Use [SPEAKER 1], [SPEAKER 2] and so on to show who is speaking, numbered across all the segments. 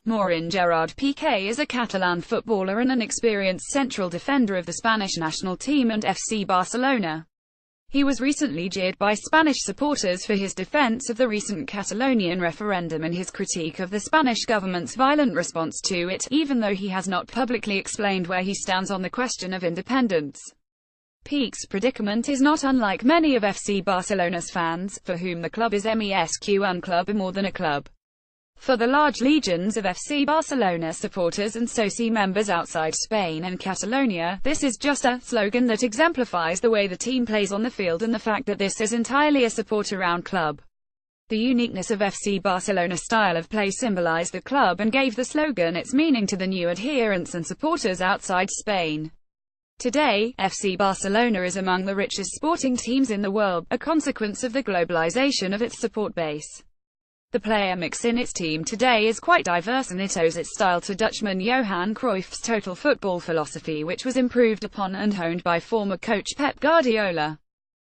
[SPEAKER 1] Morein. Gerard Pique is a Catalan footballer and an experienced central defender of the Spanish national team and FC Barcelona. He was recently jeered by Spanish supporters for his defense of the recent Catalonian referendum and his critique of the Spanish government's violent response to it, even though he has not publicly explained where he stands on the question of independence. Pique's predicament is not unlike many of FC Barcelona's fans, for whom the club is un club more than a club. For the large legions of FC Barcelona supporters and SOCI members outside Spain and Catalonia, this is just a slogan that exemplifies the way the team plays on the field and the fact that this is entirely a supporter-owned club. The uniqueness of FC Barcelona's style of play symbolized the club and gave the slogan its meaning to the new adherents and supporters outside Spain. Today, FC Barcelona is among the richest sporting teams in the world, a consequence of the globalization of its support base. The player mix in its team today is quite diverse and it owes its style to Dutchman Johan Cruyff's total football philosophy, which was improved upon and honed by former coach Pep Guardiola.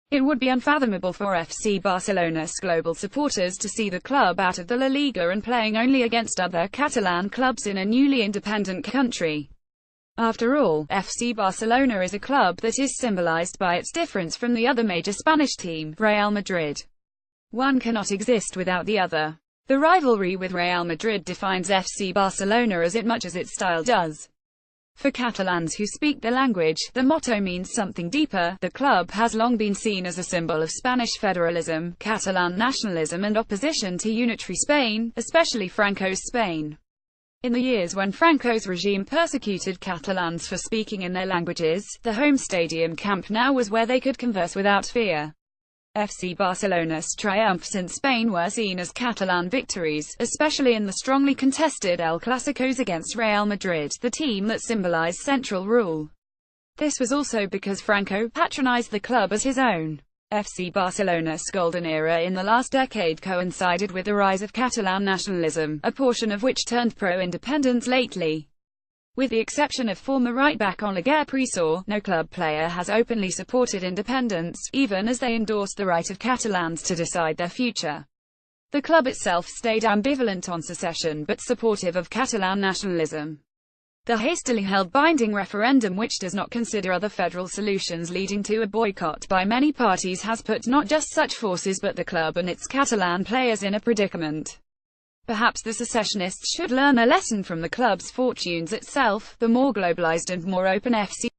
[SPEAKER 1] It would be unfathomable for FC Barcelona's global supporters to see the club out of the La Liga and playing only against other Catalan clubs in a newly independent country. After all, FC Barcelona is a club that is symbolized by its difference from the other major Spanish team, Real Madrid. One cannot exist without the other. The rivalry with Real Madrid defines FC Barcelona as much as its style does. For Catalans who speak the language, the motto means something deeper. The club has long been seen as a symbol of Spanish federalism, Catalan nationalism and opposition to unitary Spain, especially Franco's Spain. In the years when Franco's regime persecuted Catalans for speaking in their languages, the home stadium Camp Nou was where they could converse without fear. FC Barcelona's triumphs in Spain were seen as Catalan victories, especially in the strongly contested El Clásicos against Real Madrid, the team that symbolized central rule. This was also because Franco patronized the club as his own. FC Barcelona's golden era in the last decade coincided with the rise of Catalan nationalism, a portion of which turned pro-independence lately. With the exception of former right-back Oliver Prisor, no club player has openly supported independence, even as they endorsed the right of Catalans to decide their future. The club itself stayed ambivalent on secession but supportive of Catalan nationalism. The hastily held binding referendum, which does not consider other federal solutions leading to a boycott by many parties, has put not just such forces but the club and its Catalan players in a predicament. Perhaps the secessionists should learn a lesson from the club's fortunes itself. The more globalized and more open FC